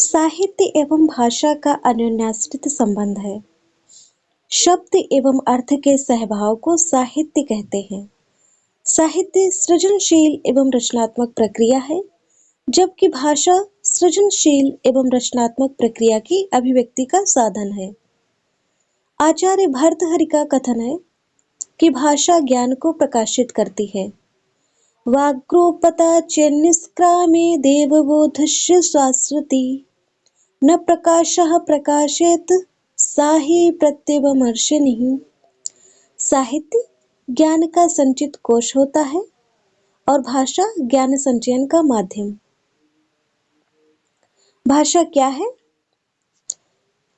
साहित्य एवं भाषा का अन्योन्याश्रित संबंध है। शब्द एवं अर्थ के सहभाव को साहित्य कहते हैं। साहित्य सृजनशील एवं रचनात्मक प्रक्रिया है, जबकि भाषा सृजनशील एवं रचनात्मक प्रक्रिया की अभिव्यक्ति का साधन है। आचार्य भर्तृहरि का कथन है कि भाषा ज्ञान को प्रकाशित करती है। वाग्रूपता चेन्निष्क्रामे देवबोधस्य स्वाश्रुति न प्रकाशः प्रकाशेत सा ही प्रत्यवमर्शिनिः। साहित्य ज्ञान का संचित कोश होता है और भाषा ज्ञान संचयन का माध्यम। भाषा क्या है?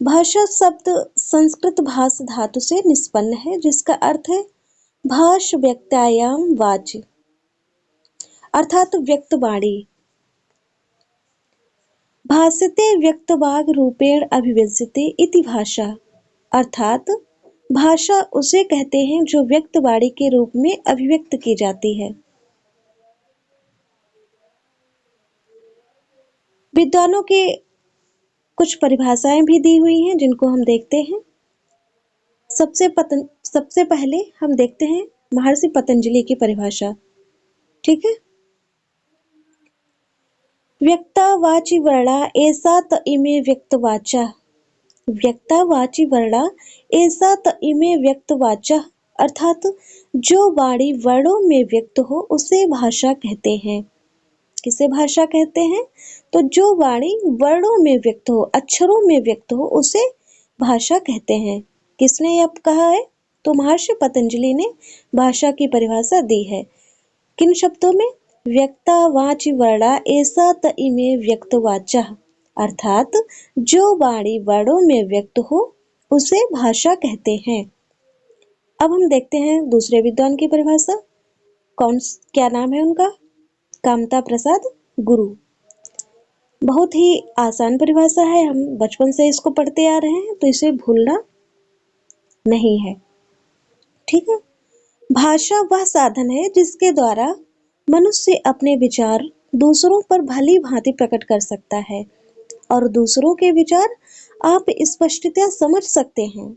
भाषा शब्द संस्कृत भाष धातु से निष्पन्न है, जिसका अर्थ है भाष व्यक्तायाम वाच, अर्थात व्यक्तवाणी। भाषते व्यक्तवाग रूपेण अभिव्यज्यते इति भाषा, अर्थात भाषा उसे कहते हैं जो व्यक्तवाणी के रूप में अभिव्यक्त की जाती है। विद्वानों के कुछ परिभाषाएं भी दी हुई हैं, जिनको हम देखते हैं। सबसे पहले हम देखते हैं महर्षि पतंजलि की परिभाषा। ठीक है। व्यक्तावाचि वर्णा ऐसा त इमे व्यक्तवाचा। व्यक्तावाची वर्णा ऐसा त इमे व्यक्तवाचा, अर्थात जो वाणी वर्णों में व्यक्त हो उसे भाषा कहते हैं। किसे भाषा कहते हैं? तो जो वाणी वर्णों में व्यक्त हो, अक्षरों में व्यक्त हो, उसे भाषा कहते हैं। किसने यह कहा है? तो महर्षि पतंजलि ने भाषा की परिभाषा दी है। किन शब्दों में? व्यक्तावाचि वर्णा ऐसा त इमे व्यक्तवाचा, अर्थात जो वाणी वर्णों में व्यक्त हो उसे भाषा कहते हैं। अब हम देखते हैं दूसरे विद्वान की परिभाषा। क्या नाम है उनका? कामता प्रसाद गुरु। बहुत ही आसान परिभाषा है, हम बचपन से इसको पढ़ते आ रहे हैं, तो इसे भूलना नहीं है। ठीक है। भाषा वह साधन है जिसके द्वारा मनुष्य अपने विचार दूसरों पर भली भांति प्रकट कर सकता है और दूसरों के विचार आप स्पष्टतः समझ सकते हैं,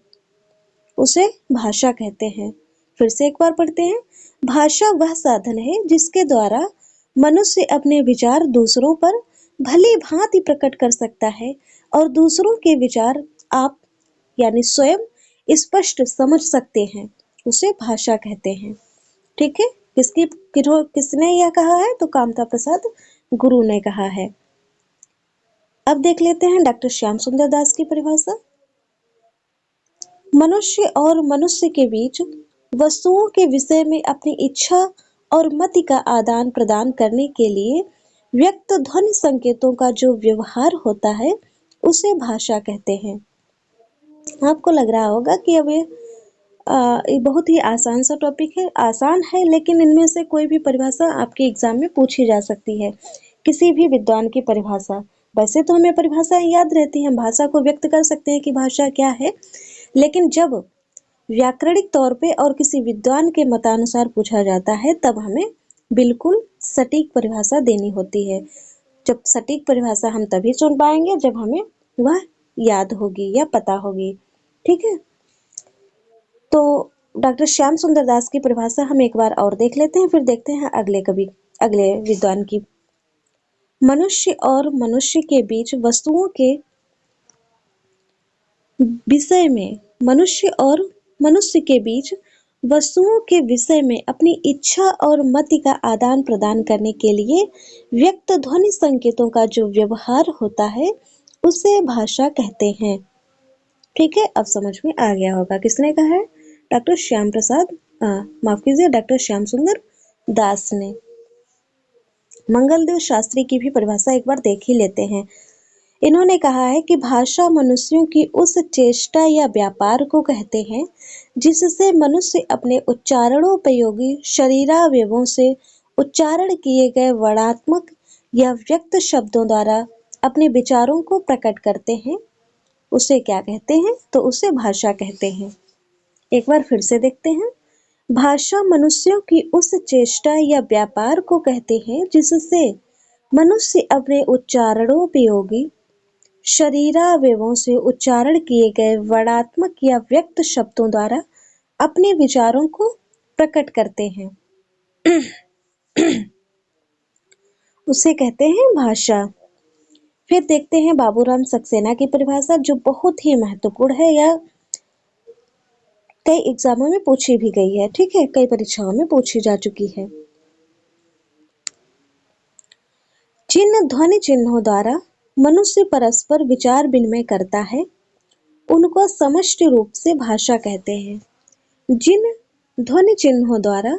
उसे भाषा कहते हैं। फिर से एक बार पढ़ते हैं। भाषा वह साधन है जिसके द्वारा मनुष्य अपने विचार दूसरों पर भली भांति प्रकट कर सकता है और दूसरों के विचार आप यानी स्वयं स्पष्ट समझ सकते हैं, उसे भाषा कहते हैं। ठीक है। किसने यह कहा है? तो कामता प्रसाद गुरु ने कहा है। अब देख लेते हैं डॉक्टर श्याम सुंदर दास की परिभाषा। मनुष्य और मनुष्य के बीच वस्तुओं के विषय में अपनी इच्छा और मति का आदान प्रदान करने के लिए व्यक्त ध्वनि संकेतों का जो व्यवहार होता है उसे भाषा कहते हैं। आपको लग रहा होगा कि अब ये बहुत ही आसान सा टॉपिक है। आसान है, लेकिन इनमें से कोई भी परिभाषा आपके एग्जाम में पूछी जा सकती है, किसी भी विद्वान की परिभाषा। वैसे तो हमें परिभाषाएं याद रहती हैं, हम भाषा को व्यक्त कर सकते हैं कि भाषा क्या है, लेकिन जब व्याकरणिक तौर पे और किसी विद्वान के मतानुसार पूछा जाता है तब हमें बिल्कुल सटीक परिभाषा देनी होती है। जब सटीक परिभाषा हम तभी चुन पाएंगे जब हमें वह याद होगी या पता होगी। ठीक है। तो डॉक्टर श्याम सुंदर दास की परिभाषा हम एक बार और देख लेते हैं, फिर देखते हैं अगले विद्वान की। मनुष्य और मनुष्य के बीच वस्तुओं के विषय में मनुष्य और मनुष्य के बीच वस्तुओं के विषय में अपनी इच्छा और मति का आदान प्रदान करने के लिए व्यक्त ध्वनि संकेतों का जो व्यवहार होता है उसे भाषा कहते हैं। ठीक है। अब समझ में आ गया होगा किसने कहा है? डॉक्टर श्याम सुंदर दास ने। मंगलदेव शास्त्री की भी परिभाषा एक बार देख ही लेते हैं। इन्होंने कहा है कि भाषा मनुष्यों की उस चेष्टा या व्यापार को कहते हैं जिससे मनुष्य अपने उच्चारणोपयोगी शरीरावयवों से उच्चारण किए गए वर्णात्मक या व्यक्त शब्दों द्वारा अपने विचारों को प्रकट करते हैं, उसे क्या कहते हैं? तो उसे भाषा कहते हैं। एक बार फिर से देखते हैं। भाषा मनुष्यों की उस चेष्टा या व्यापार को कहते हैं जिससे मनुष्य अपने उच्चारणोपयोगी शरीरावयवों से उच्चारण किए गए वर्णात्मक या व्यक्त शब्दों द्वारा अपने विचारों को प्रकट करते हैं। उसे कहते हैं भाषा। फिर देखते हैं बाबूराम सक्सेना की परिभाषा, जो बहुत ही महत्वपूर्ण है या कई एग्जामों में पूछी भी गई है। ठीक है, कई परीक्षाओं में पूछी जा चुकी है। जिन ध्वनि चिन्हों द्वारा मनुष्य परस्पर विचार विनिमय करता है उनको समष्टि रूप से भाषा कहते हैं। जिन ध्वनि चिन्हों द्वारा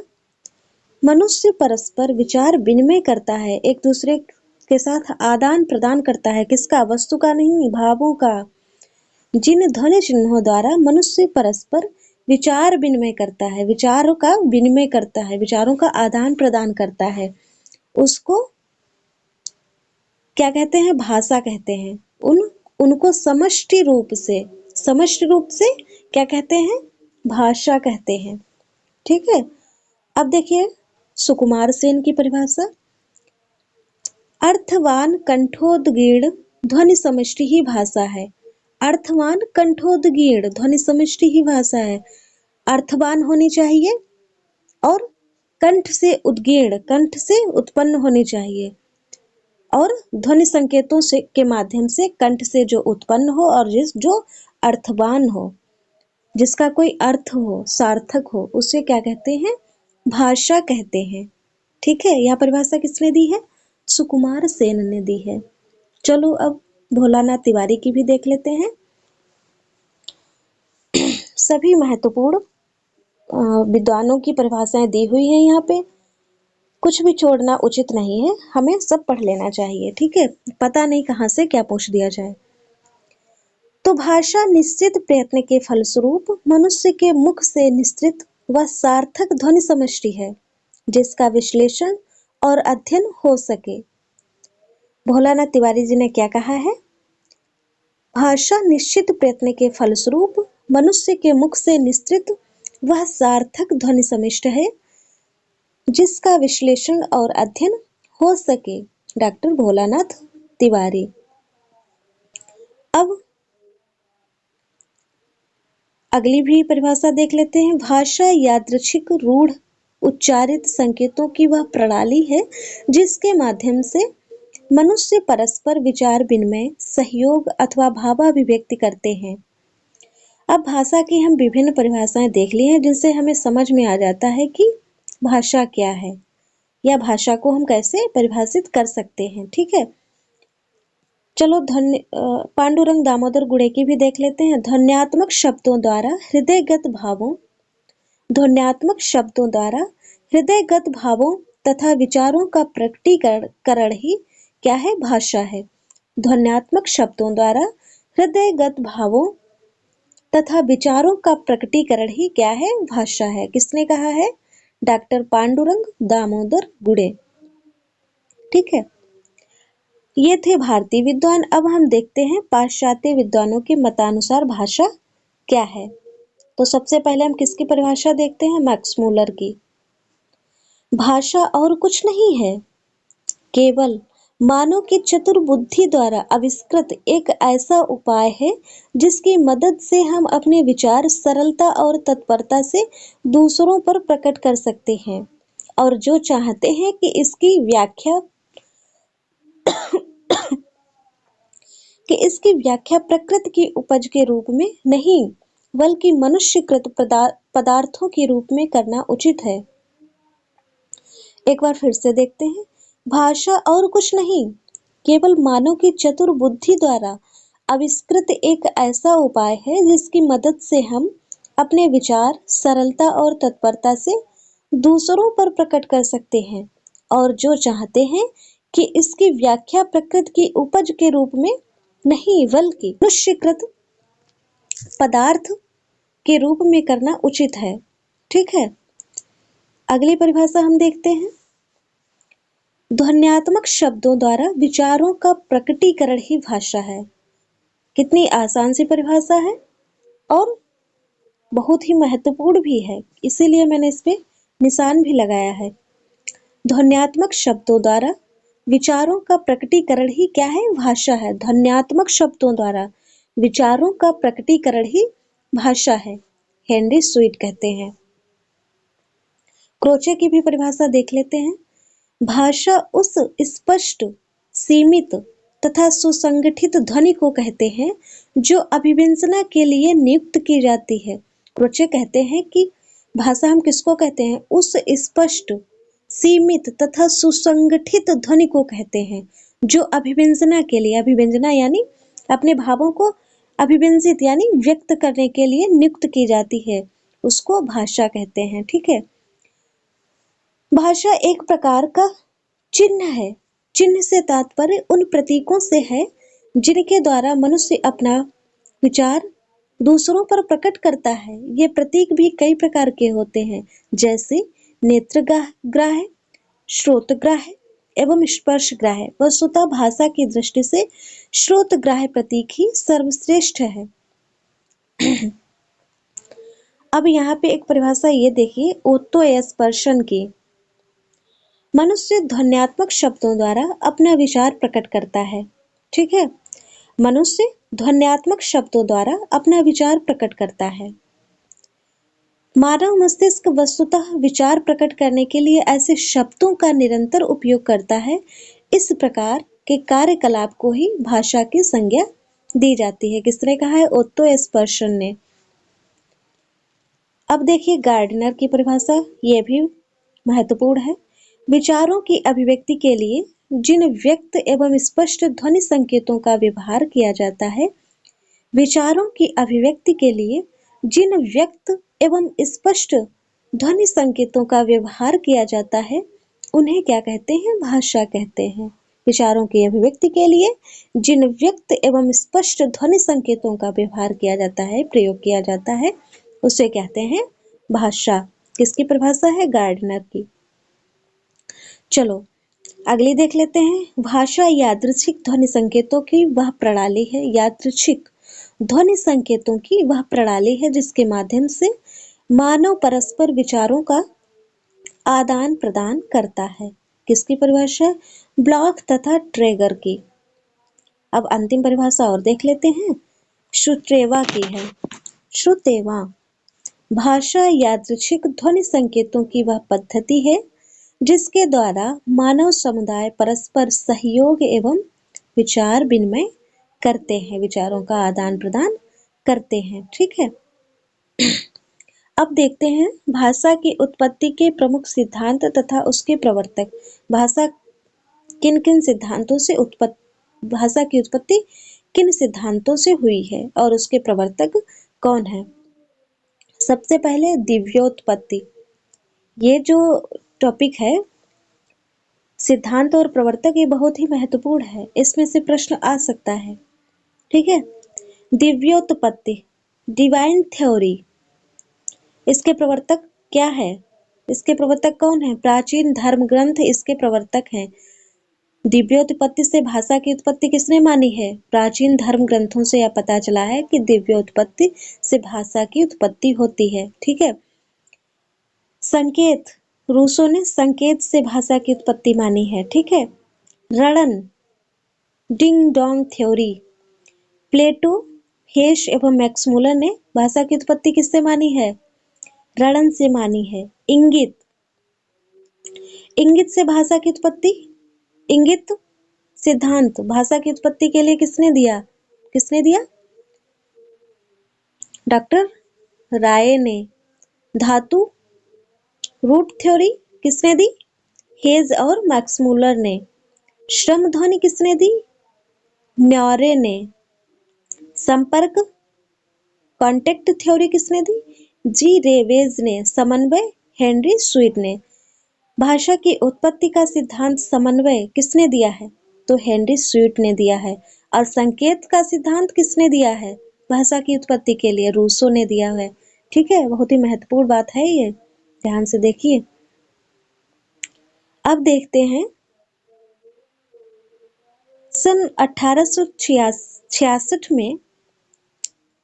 मनुष्य परस्पर विचार विनिमय करता है, एक दूसरे के साथ आदान प्रदान करता है, किसका? वस्तु का नहीं, भावों का। जिन ध्वनि चिन्हों द्वारा मनुष्य परस्पर विचार विनिमय करता है, विचारों का विनिमय करता है, विचारों का आदान प्रदान करता है, उसको क्या कहते हैं? भाषा कहते हैं। उनको समष्टि रूप से क्या कहते हैं? भाषा कहते हैं। ठीक है, अब देखिए सुकुमार सेन की परिभाषा। अर्थवान कंठोदगीर्ण ध्वनि समष्टि ही भाषा है। अर्थवान कंठोदगीर्ण ध्वनि समष्टि ही भाषा है। अर्थवान होनी चाहिए और कंठ से उद्गीर्ण, कंठ से उत्पन्न होनी चाहिए, और ध्वनि संकेतों से के माध्यम से कंठ से जो उत्पन्न हो और जो अर्थवान हो, जिसका कोई अर्थ हो, सार्थक हो, उसे क्या कहते हैं? भाषा कहते हैं। ठीक है, यह परिभाषा किसने दी है? सुकुमार सेन ने दी है। चलो अब भोलानाथ तिवारी की भी देख लेते हैं। सभी महत्वपूर्ण विद्वानों की परिभाषाएं दी हुई हैं यहाँ पे, कुछ भी छोड़ना उचित नहीं है, हमें सब पढ़ लेना चाहिए। ठीक है, पता नहीं कहाँ से क्या पूछ दिया जाए। तो भाषा निश्चित प्रयत्न के फलस्वरूप मनुष्य के मुख से निश्चित व सार्थक ध्वनि समष्टि है, जिसका विश्लेषण और अध्ययन हो सके। भोलानाथ तिवारी जी ने क्या कहा है? भाषा निश्चित प्रयत्न के फलस्वरूप मनुष्य के मुख से निश्चित वह सार्थक ध्वनि समष्टि है, जिसका विश्लेषण और अध्ययन हो सके। डॉक्टर भोलानाथ तिवारी। अब अगली भी परिभाषा देख लेते हैं। भाषा यादृच्छिक रूढ़ उच्चारित संकेतों की वह प्रणाली है जिसके माध्यम से मनुष्य परस्पर विचार विनिमय, सहयोग अथवा भावाभिव्यक्ति करते हैं। अब भाषा की हम विभिन्न परिभाषाएं देख ली हैं, जिनसे हमें समझ में आ जाता है कि भाषा क्या है या भाषा को हम कैसे परिभाषित कर सकते हैं। ठीक है, चलो पांडुरंग दामोदर गुड़े की भी देख लेते हैं। ध्वन्यात्मक शब्दों द्वारा हृदयगत भावों तथा विचारों का प्रकटीकरण ही क्या है? भाषा है। ध्वन्यात्मक शब्दों द्वारा हृदयगत भावों तथा विचारों का प्रकटीकरण ही क्या है? भाषा है। किसने कहा है? डॉक्टर पांडुरंग दामोदर गुड़े। ठीक है, ये थे भारतीय विद्वान। अब हम देखते हैं पाश्चात्य विद्वानों के मतानुसार भाषा क्या है। तो सबसे पहले हम किसकी परिभाषा देखते हैं? मैक्स मूलर की। भाषा और कुछ नहीं है, केवल मानव की चतुर बुद्धि द्वारा आविष्कृत एक ऐसा उपाय है जिसकी मदद से हम अपने विचार सरलता और तत्परता से दूसरों पर प्रकट कर सकते हैं, और जो चाहते हैं कि इसकी व्याख्या प्रकृति की उपज के रूप में नहीं बल्कि मनुष्यकृत पदार्थों के रूप में करना उचित है। एक बार फिर से देखते हैं। भाषा और कुछ नहीं, केवल मानव की चतुर बुद्धि द्वारा आविष्कृत एक ऐसा उपाय है जिसकी मदद से हम अपने विचार सरलता और तत्परता से दूसरों पर प्रकट कर सकते हैं, और जो चाहते हैं कि इसकी व्याख्या प्रकृति की उपज के रूप में नहीं बल्कि मनुष्यकृत पदार्थ के रूप में करना उचित है। ठीक है, अगली परिभाषा हम देखते हैं। ध्वन्यात्मक शब्दों द्वारा विचारों का प्रकटीकरण ही भाषा है। कितनी आसान सी परिभाषा है और बहुत ही महत्वपूर्ण भी है, इसीलिए मैंने इस पे निशान भी लगाया है। ध्वन्यात्मक शब्दों द्वारा विचारों का प्रकटीकरण ही क्या है? भाषा है। ध्वन्यात्मक शब्दों द्वारा विचारों का प्रकटीकरण ही भाषा है, हेनरी स्वीट कहते हैं। क्रोचे की भी परिभाषा देख लेते हैं। भाषा उस स्पष्ट, सीमित तथा सुसंगठित ध्वनि को कहते हैं जो अभिव्यंजना के लिए नियुक्त की जाती है। क्रोचे कहते हैं कि भाषा हम किसको कहते हैं? उस स्पष्ट, सीमित तथा सुसंगठित ध्वनि को कहते हैं जो अभिव्यंजना के लिए, अभिव्यंजना यानी अपने भावों को अभिव्यंजित यानी व्यक्त करने के लिए नियुक्त की जाती है, उसको भाषा कहते हैं। ठीक है। भाषा एक प्रकार का चिन्ह है। चिन्ह से तात्पर्य उन प्रतीकों से है जिनके द्वारा मनुष्य अपना विचार दूसरों पर प्रकट करता है। ये प्रतीक भी कई प्रकार के होते हैं, जैसे नेत्रग्राह्य, श्रोतग्राह्य एवं स्पर्शग्राह्य। वस्तुतः भाषा की दृष्टि से श्रोतग्राह्य प्रतीक ही सर्वश्रेष्ठ है। अब यहाँ पे एक परिभाषा ये देखिए ओतो स्पर्शन की। मनुष्य ध्वन्यात्मक शब्दों द्वारा अपना विचार प्रकट करता है। ठीक है। मनुष्य ध्वन्यात्मक शब्दों द्वारा अपना विचार प्रकट करता है। मानव मस्तिष्क वस्तुतः विचार प्रकट करने के लिए ऐसे शब्दों का निरंतर उपयोग करता है। इस प्रकार के कार्यकलाप को ही भाषा की संज्ञा दी जाती है। किसने कहा है? ओतो स्पर्शन ने। अब देखिए गार्डनर की परिभाषा, ये भी महत्वपूर्ण है। विचारों की अभिव्यक्ति के लिए जिन व्यक्त एवं स्पष्ट ध्वनि संकेतों का व्यवहार किया जाता है, विचारों की अभिव्यक्ति के लिए जिन व्यक्त एवं स्पष्ट ध्वनि संकेतों का व्यवहार किया जाता है, उन्हें क्या कहते हैं? भाषा कहते हैं। विचारों की अभिव्यक्ति के लिए जिन व्यक्त एवं स्पष्ट ध्वनि संकेतों का व्यवहार किया जाता है, प्रयोग किया जाता है, उसे कहते हैं भाषा। किसकी परिभाषा है? गार्डनर की। चलो अगली देख लेते हैं। भाषा यादृच्छिक ध्वनि संकेतों की वह प्रणाली है, यादृच्छिक ध्वनि संकेतों की वह प्रणाली है जिसके माध्यम से मानव परस्पर विचारों का आदान प्रदान करता है। किसकी परिभाषा? ब्लॉक तथा ट्रेगर की। अब अंतिम परिभाषा और देख लेते हैं, श्रुतेवा की है। श्रुतेवा भाषा यादृच्छिक ध्वनि संकेतों की वह पद्धति है जिसके द्वारा मानव समुदाय परस्पर सहयोग एवं विचार विनिमय करते हैं, विचारों का आदान प्रदान करते हैं। ठीक है। अब देखते हैं भाषा की उत्पत्ति के प्रमुख सिद्धांत तथा उसके प्रवर्तक। भाषा किन किन सिद्धांतों से भाषा की उत्पत्ति किन सिद्धांतों से हुई है और उसके प्रवर्तक कौन है? सबसे पहले दिव्योत्पत्ति। ये जो टॉपिक है सिद्धांत और प्रवर्तक, ये बहुत ही महत्वपूर्ण है, इसमें से प्रश्न आ सकता है। ठीक है। दिव्योत्पत्ति, डिवाइन थ्योरी, इसके प्रवर्तक क्या है? इसके प्रवर्तक कौन है? प्राचीन धर्म ग्रंथ इसके प्रवर्तक हैं। दिव्योत्पत्ति से भाषा की उत्पत्ति किसने मानी है? प्राचीन धर्म ग्रंथों से यह पता चला है कि दिव्योत्पत्ति से भाषा की उत्पत्ति होती है। ठीक है। संकेत, रूसो ने संकेत से भाषा की उत्पत्ति मानी है। ठीक है। रणन, डिंग डोंग थ्योरी, प्लेटो, हेश एवं मैक्समुलर ने भाषा की उत्पत्ति किससे मानी है? रणन से मानी है। इंगित, इंगित से भाषा की उत्पत्ति, इंगित सिद्धांत भाषा की उत्पत्ति के लिए किसने दिया? किसने दिया? डॉक्टर राय ने। धातु, रूट थ्योरी किसने दी? हेज और मैक्समुलर ने। श्रम ध्वनि किसने दी? न्योरे ने। संपर्क, कॉन्टेक्ट थ्योरी किसने दी? जी रेवेज ने। समन्वय, हेनरी स्वीट ने। भाषा की उत्पत्ति का सिद्धांत समन्वय किसने दिया है? तो हेनरी स्वीट ने दिया है। और संकेत का सिद्धांत किसने दिया है भाषा की उत्पत्ति के लिए? रूसो ने दिया है। ठीक है। बहुत ही महत्वपूर्ण बात है ये, ध्यान से देखिए। अब देखते हैं सन 1866 में,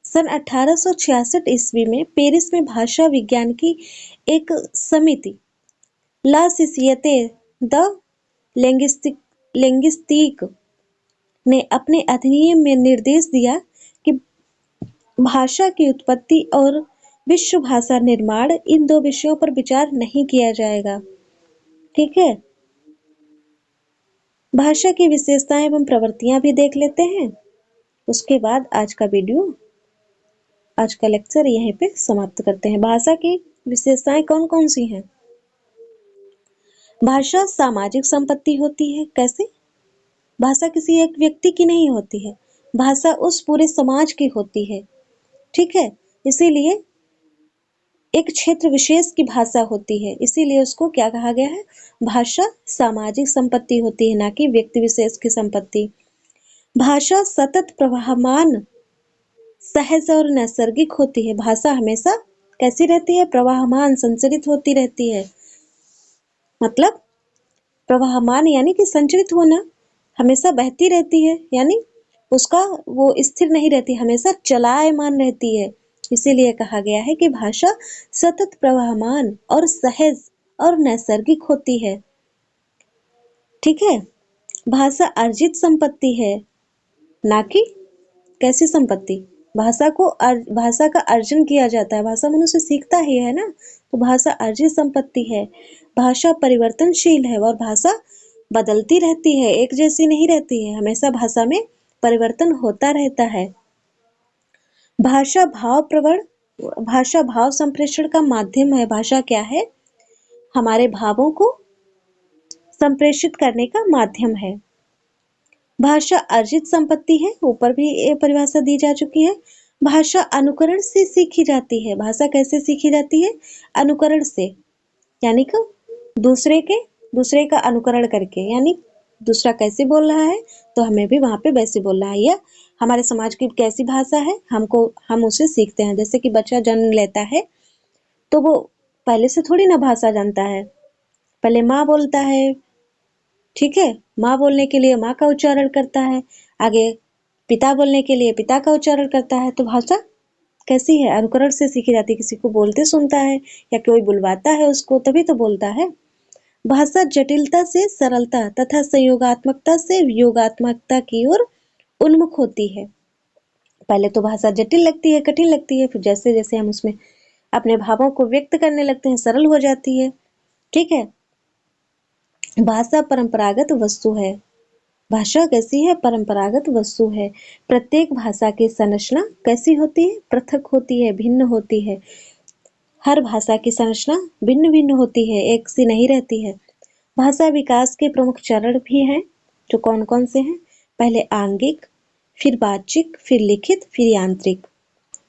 सन 1866 ईस्वी में पेरिस में भाषा विज्ञान की एक समिति ला सोसिएते द लिंग्विस्टिक लिंग्विस्टिक ने अपने अधिनियम में निर्देश दिया कि भाषा की उत्पत्ति और विश्व भाषा निर्माण इन दो विषयों पर विचार नहीं किया जाएगा। ठीक है, भाषा की विशेषताएं एवं प्रवृत्तियां भी देख लेते हैं। उसके बाद आज का लेक्चर यहीं पे समाप्त करते हैं। भाषा की विशेषताएं कौन कौन सी हैं? भाषा सामाजिक संपत्ति होती है। कैसे? भाषा किसी एक व्यक्ति की नहीं होती है, भाषा उस पूरे समाज की होती है। ठीक है, इसीलिए एक क्षेत्र विशेष की भाषा होती है, इसीलिए उसको क्या कहा गया है? भाषा सामाजिक संपत्ति होती है, ना कि व्यक्ति विशेष की संपत्ति। भाषा सतत प्रवाहमान, सहज और नैसर्गिक होती है। भाषा हमेशा कैसी रहती है? प्रवाहमान, संचरित होती रहती है। मतलब प्रवाहमान यानी कि संचरित होना, हमेशा बहती रहती है, यानी उसका वो स्थिर नहीं रहती, हमेशा चलायमान रहती है। इसीलिए कहा गया है कि भाषा सतत प्रवाहमान और सहज और नैसर्गिक होती है। ठीक है, भाषा अर्जित संपत्ति है, ना कि कैसी संपत्ति? भाषा का अर्जन किया जाता है, भाषा मनुष्य सीखता ही है ना, तो भाषा अर्जित संपत्ति है। भाषा परिवर्तनशील है और भाषा बदलती रहती है, एक जैसी नहीं रहती है, हमेशा भाषा में परिवर्तन होता रहता है। भाषा भाव संप्रेषण का माध्यम है। भाषा क्या है? हमारे भावों को संप्रेषित करने का माध्यम है। भाषा अर्जित संपत्ति है, ऊपर भी ये परिभाषा दी जा चुकी है। भाषा अनुकरण से सीखी जाती है। भाषा कैसे सीखी जाती है? अनुकरण से, यानी कि दूसरे का अनुकरण करके, यानी दूसरा कैसे बोल रहा है तो हमें भी वहां पे वैसे बोलना है। या हमारे समाज की कैसी भाषा है, हम उसे सीखते हैं। जैसे कि बच्चा जन्म लेता है तो वो पहले से थोड़ी ना भाषा जानता है, पहले माँ बोलता है। ठीक है, माँ बोलने के लिए माँ का उच्चारण करता है, आगे पिता बोलने के लिए पिता का उच्चारण करता है। तो भाषा कैसी है? अनुकरण से सीखी जाती है। किसी को बोलते सुनता है या कोई बुलवाता है उसको, तभी तो बोलता है। भाषा जटिलता से सरलता तथा संयोगात्मकता से योगात्मकता की ओर उन्मुख होती है। पहले तो भाषा जटिल लगती है, कठिन लगती है, फिर जैसे जैसे हम उसमें अपने भावों को व्यक्त करने लगते हैं, सरल हो जाती है। ठीक है, भाषा परंपरागत वस्तु है। भाषा कैसी है? परंपरागत वस्तु है। प्रत्येक भाषा की संरचना कैसी होती है? पृथक होती है, भिन्न होती है। हर भाषा की संरचना भिन्न भिन्न होती है, एक सी नहीं रहती है। भाषा विकास के प्रमुख चरण भी हैं, जो कौन कौन से हैं? पहले आंगिक, फिर वाचिक, फिर लिखित, फिर यांत्रिक।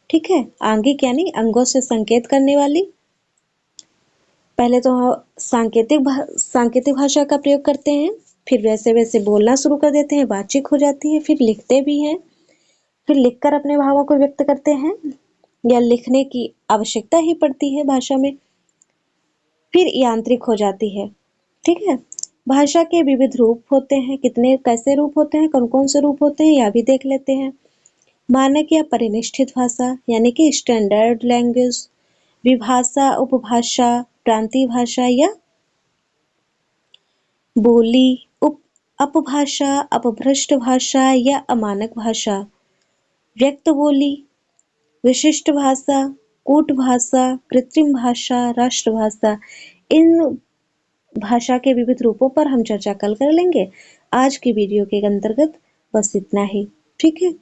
ठीक है, आंगिक यानी अंगों से संकेत करने वाली। पहले तो सांकेतिक भाषा का प्रयोग करते हैं, फिर वैसे वैसे बोलना शुरू कर देते हैं, वाचिक हो जाती है, फिर लिखते भी हैं, फिर लिखकर अपने भावों को व्यक्त करते हैं या लिखने की आवश्यकता ही पड़ती है भाषा में, फिर यांत्रिक हो जाती है। ठीक है, भाषा के विविध रूप होते हैं। कितने कैसे रूप होते हैं, कौन कौन से रूप होते हैं, यह भी देख लेते हैं। मानक या परिनिष्ठित भाषा यानी कि स्टैंडर्ड लैंग्वेज, विभाषा, उपभाषा, प्रांतीय भाषा या बोली, अपभाषा, अपभ्रष्ट भाषा या अमानक भाषा, व्यक्त बोली, विशिष्ट भाषा, कूट भाषा, कृत्रिम भाषा, राष्ट्रभाषा। इन भाषा के विविध रूपों पर हम चर्चा कल कर लेंगे। आज की वीडियो के अंतर्गत बस इतना ही। ठीक है।